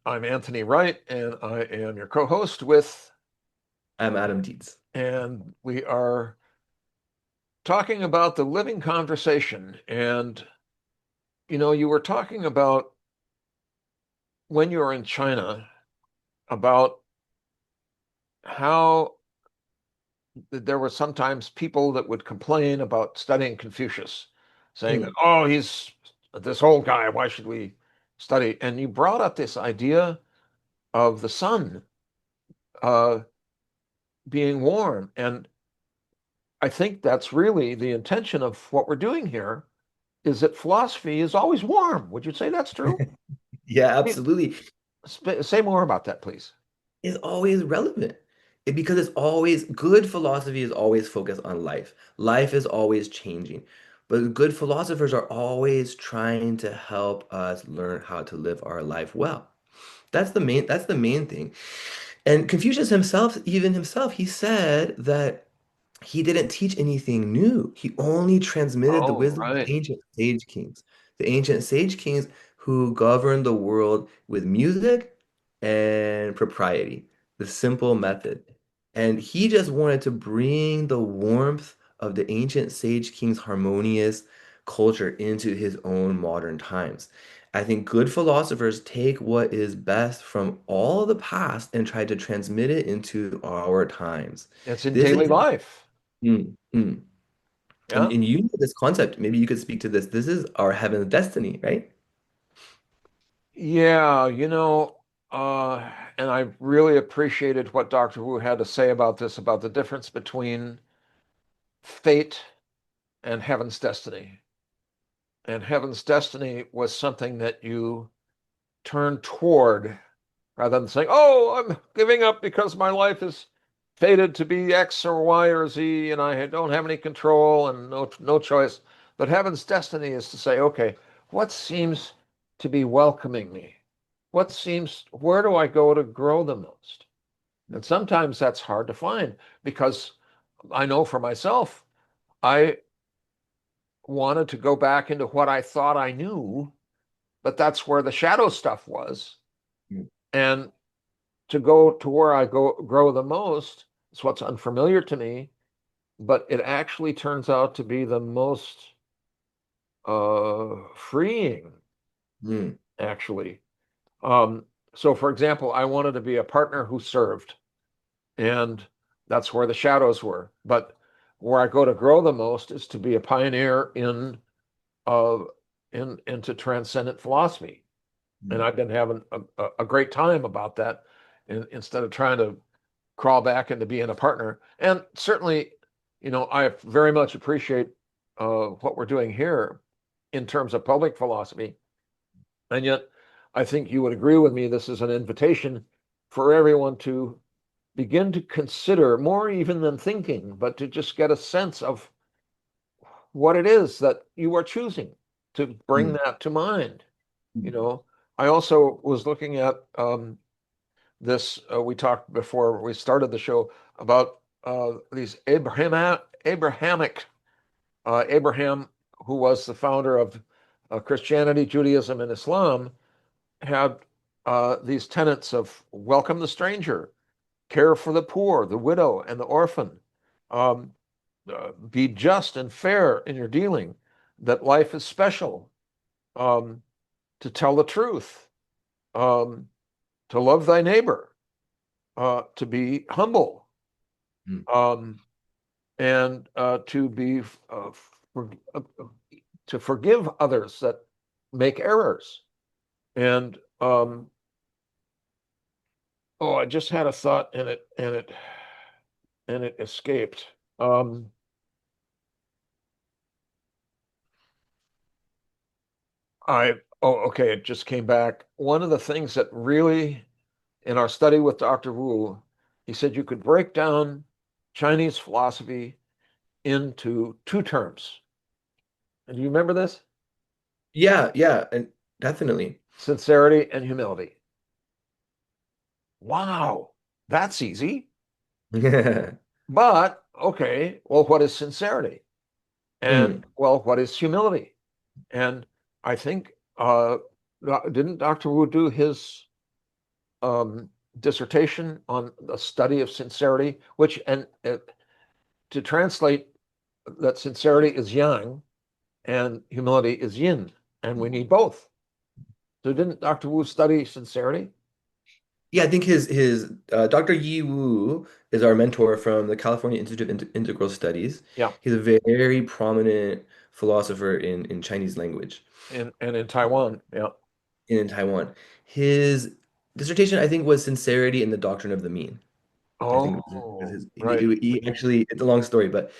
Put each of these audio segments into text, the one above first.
I'm Anthony Wright, and I am your co-host with, I'm Adam Dietz. and we are talking about the living conversation. And, you were talking about when you were in China about how there were sometimes people that would complain about studying Confucius, saying that, Mm, oh, he's this old guy, why should we study? And you brought up this idea of the sun uh, being warm. And I think that's really the intention of what we're doing here is that philosophy is always warm. Would you say that's true? yeah, I mean, absolutely. say more about that, please. It's always relevant. Because it's always good philosophy is always focused on life. Life is always changing. But good philosophers are always trying to help us learn how to live our life well. That's the main thing. And Confucius himself, even himself, he said that he didn't teach anything new. He only transmitted the Oh, wisdom of right. the ancient sage kings who governed the world with music and propriety, the simple method. And he just wanted to bring the warmth of the ancient sage kings' harmonious culture into his own modern times. I think good philosophers take what is best from all the past and try to transmit it into our times. It's in This daily is life. Mm, mm. Yeah. And you know this concept. Maybe you could speak to this. This is our heaven's destiny, right? Yeah, and I really appreciated what Dr. Wu had to say about this, about the difference between fate and heaven's destiny. And heaven's destiny was something that you turn toward rather than saying, "Oh, I'm giving up because my life is fated to be X or Y or Z, and I don't have any control and no choice." But heaven's destiny is to say, "Okay, what seems to be welcoming me? Where do I go to grow the most?" And sometimes that's hard to find because I know for myself, I wanted to go back into what I thought I knew, but that's where the shadow stuff was. Mm, And to go to where I go grow the most is what's unfamiliar to me, but it actually turns out to be the most freeing, mm, actually. Um, so, for example, I wanted to be a partner who served, and that's where the shadows were. But where I go to grow the most is to be a pioneer uh, into transcendent philosophy, and mm, I've been having a great time about that. Instead of trying to crawl back into being a partner. And certainly, I very much appreciate what we're doing here in terms of public philosophy. And yet, I think you would agree with me, this is an invitation for everyone to begin to consider more even than thinking, but to just get a sense of what it is that you are choosing to bring mm, that to mind. You mm. know, I also was looking at this we talked before we started the show about these Abrahamic Abraham, who was the founder of Christianity, Judaism, and Islam, had these tenets of welcome the stranger, care for the poor, the widow, and the orphan, um, be just and fair in your dealing, that life is special, um, to tell the truth, um, to love thy neighbor, to be humble, Mm. um, and to be for, uh, to forgive others that make errors. And oh, I just had a thought and it escaped. Um, okay, it just came back. One of the things that really in our study with Dr. Wu, he said you could break down Chinese philosophy into two terms. And do you remember this? Yeah, yeah, and definitely. Sincerity and humility. Wow, that's easy. But okay, well, what is sincerity? And Mm, well, what is humility? And I think didn't Dr. Wu do his? um, dissertation on the study of sincerity, which, and to translate that sincerity is yang and humility is yin, and we need both. So didn't Dr. Wu study sincerity? Yeah, I think his Dr. Yi Wu is our mentor from the California Institute of Integral Studies. Yeah, He's a very prominent philosopher in Chinese language and in Taiwan. Yeah. in Taiwan. His dissertation, I think, was Sincerity and the Doctrine of the Mean. I think it was Oh, his, right. he actually, it's a long story, but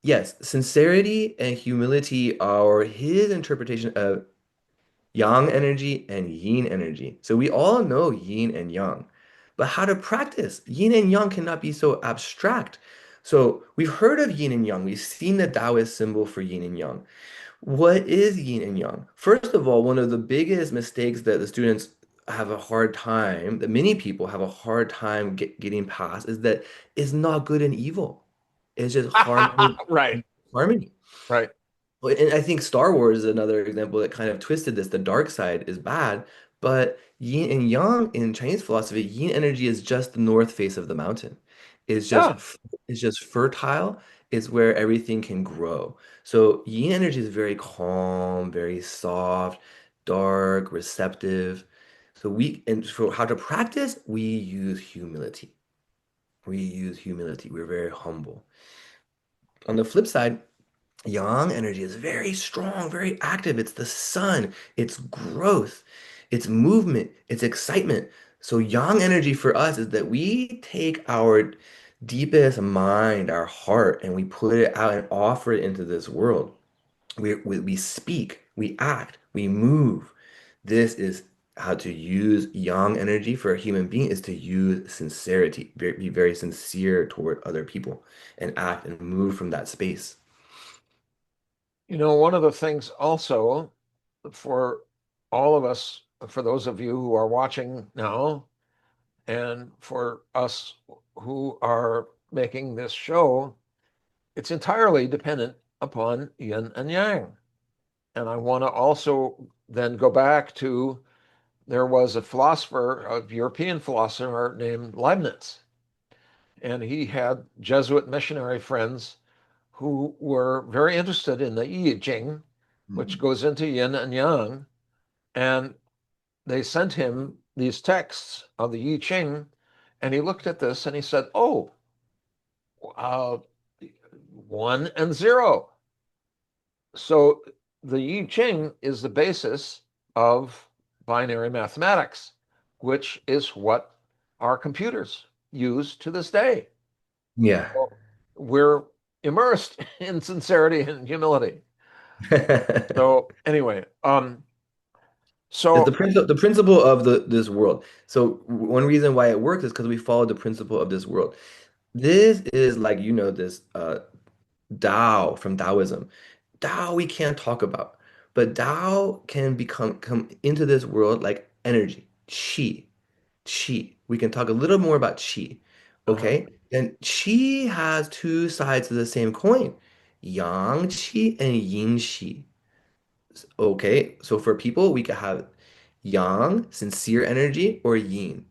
yes, sincerity and humility are his interpretation of yang energy and yin energy. So we all know yin and yang, but how to practice yin and yang cannot be so abstract. So we've heard of yin and yang. We've seen the Taoist symbol for yin and yang. What is yin and yang? First of all, one of the biggest mistakes that the students have a hard time, that many people have a hard time getting past, is that it's not good and evil. It's just harmony, Right, harmony. right. Well, and I think Star Wars is another example that kind of twisted this. The dark side is bad, but yin and yang in Chinese philosophy, yin energy is just the north face of the mountain. It's just Yeah. it's just fertile. It's where everything can grow. So yin energy is very calm, very soft, dark, receptive. So and for how to practice, we use humility. We use humility. We're very humble. On the flip side, yang energy is very strong, very active. It's the sun, it's growth, it's movement, it's excitement. So, yang energy for us is that we take our deepest mind, our heart, and we put it out and offer it into this world. We speak, we act, we move. This is how to use yang energy for a human being is to use sincerity, be very sincere toward other people and act and move from that space. One of the things also for all of us, for those of you who are watching now, and for us who are making this show, it's entirely dependent upon yin and yang. And I want to also then go back to there was a philosopher, a European philosopher named Leibniz, and he had Jesuit missionary friends who were very interested in the I Ching, which Mhm. goes into yin and yang. And they sent him these texts of the I Ching, and he looked at this and he said, "Oh, uh, 1 and 0." So the I Ching is the basis of binary mathematics, which is what our computers use to this day. Yeah. So we're immersed in sincerity and humility. So anyway, It's so the principle of this world. So one reason why it works is because we follow the principle of this world. This is like this Tao from Taoism. Tao we can't talk about, but Tao can come into this world like energy, qi, qi. We can talk a little more about qi, uh, okay? And qi has two sides of the same coin, yang qi and yin qi. Okay, so for people, we could have yang, sincere energy, or yin,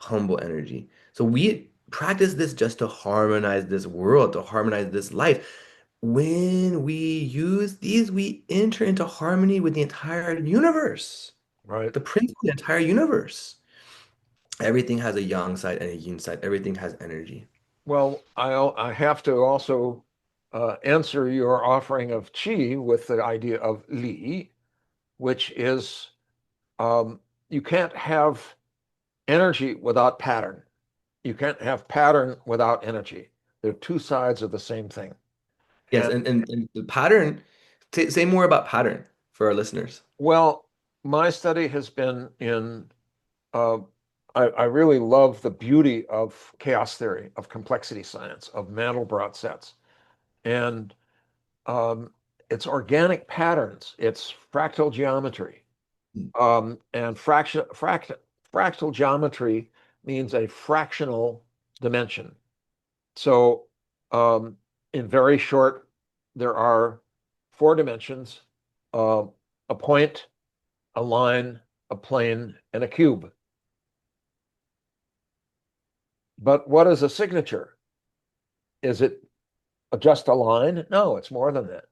humble energy. So we practice this just to harmonize this world, to harmonize this life. When we use these, we enter into harmony with the entire universe, right. the principle of the entire universe. Everything has a yang side and a yin side. Everything has energy. Well, I have to also answer your offering of qi with the idea of li, which is um, you can't have energy without pattern. You can't have pattern without energy. They're two sides of the same thing. Yes, And and the pattern, say more about pattern for our listeners. well, my study has been in, uh, I really love the beauty of chaos theory, of complexity science, of Mandelbrot sets. And um, it's organic patterns, it's fractal geometry. And fractal geometry means a fractional dimension. So, um, in very short, there are 4 dimensions, uh, a point, a line, a plane, and a cube. But what is a signature? Is it just a line? No, it's more than that.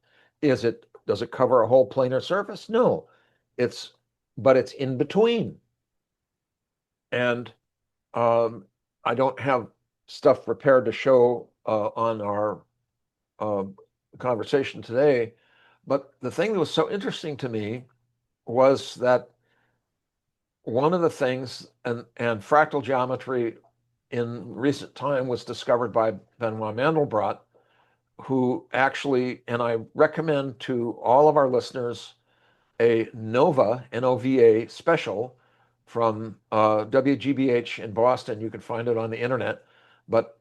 Does it cover a whole planar surface? No. It's, but it's in between. And um, I don't have stuff prepared to show on our uh, conversation today. But the thing that was so interesting to me was that one of the things, and fractal geometry in recent time was discovered by Benoit Mandelbrot, who actually, and I recommend to all of our listeners a NOVA, N-O-V-A special from WGBH in Boston. You can find it on the internet, but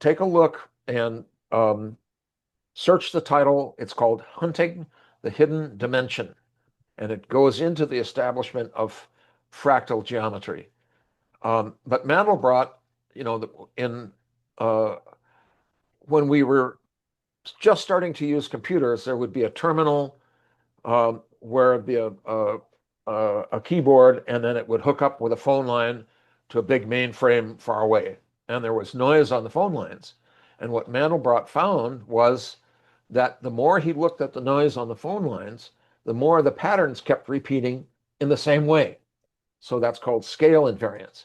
take a look and search the title. It's called Hunting the Hidden Dimension, and it goes into the establishment of fractal geometry. But Mandelbrot, in uh, when we were just starting to use computers, there would be a terminal where it'd be a keyboard, and then it would hook up with a phone line to a big mainframe far away. And there was noise on the phone lines. And what Mandelbrot found was that the more he looked at the noise on the phone lines, the more the patterns kept repeating in the same way. So that's called scale invariance.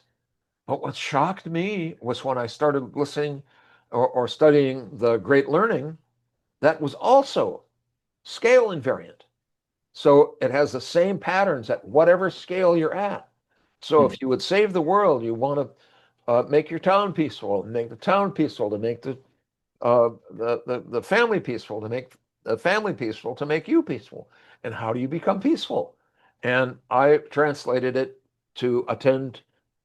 But what shocked me was when I started listening or studying the Great Learning, that was also scale invariant. So it has the same patterns at whatever scale you're at. So Hmm. if you would save the world, you want to make your town peaceful, and make the town peaceful, to make the family peaceful, to make the family peaceful, to make you peaceful. And how do you become peaceful? And I translated it to attend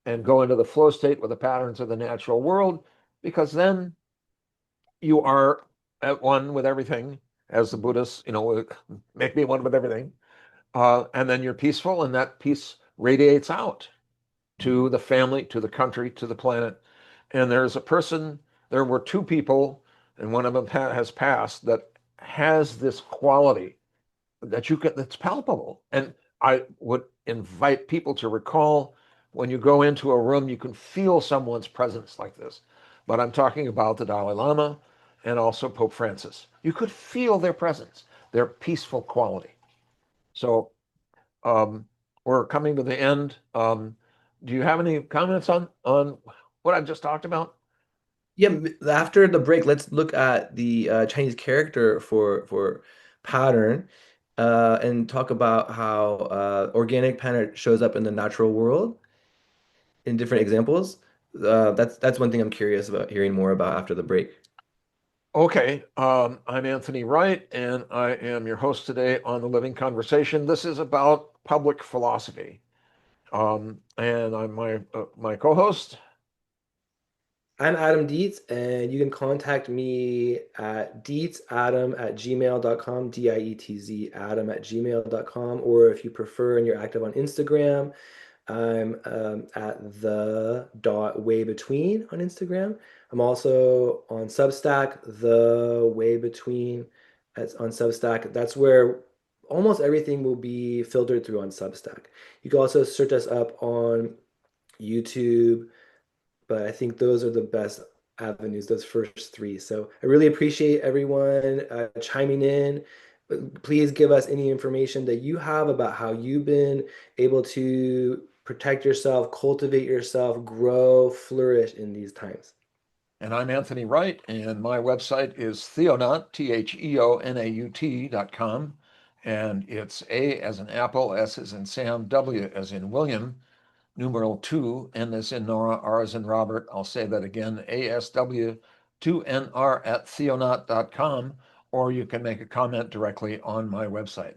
and go into the flow state with the patterns of the natural world, because then you are at one with everything, as the Buddhists, make me one with everything. And then you're peaceful, and that peace radiates out to the family, to the country, to the planet. And there were two people, and one of them has passed, that has this quality that's palpable. And I would invite people to recall, when you go into a room, you can feel someone's presence like this. But I'm talking about the Dalai Lama and also Pope Francis. You could feel their presence, their peaceful quality. So um, we're coming to the end. Do you have any comments on what I've just talked about? Yeah, after the break, let's look at the Chinese character for pattern and talk about how organic pattern shows up in the natural world in different examples. That's one thing I'm curious about hearing more about after the break. Okay, I'm Anthony Wright, and I am your host today on the Living Conversation. This is about public philosophy, and I'm my co-host. I'm Adam Dietz, and you can contact me at dietzadam@gmail.com, Dietz Adam@gmail.com, or if you prefer and you're active on Instagram, I'm at the dot way between on Instagram. I'm also on Substack, the way between. That's on Substack. That's where almost everything will be filtered through on Substack. You can also search us up on YouTube, but I think those are the best avenues, those first three. So I really appreciate everyone chiming in. Please give us any information that you have about how you've been able to protect yourself, cultivate yourself, grow, flourish in these times. And I'm Anthony Wright, and my website is theonaut, theonaut.com. And it's A as in Apple, S as in Sam, W as in William, numeral 2, N as in Nora, R as in Robert. I'll say that again, ASW2NR at theonaut.com, or you can make a comment directly on my website.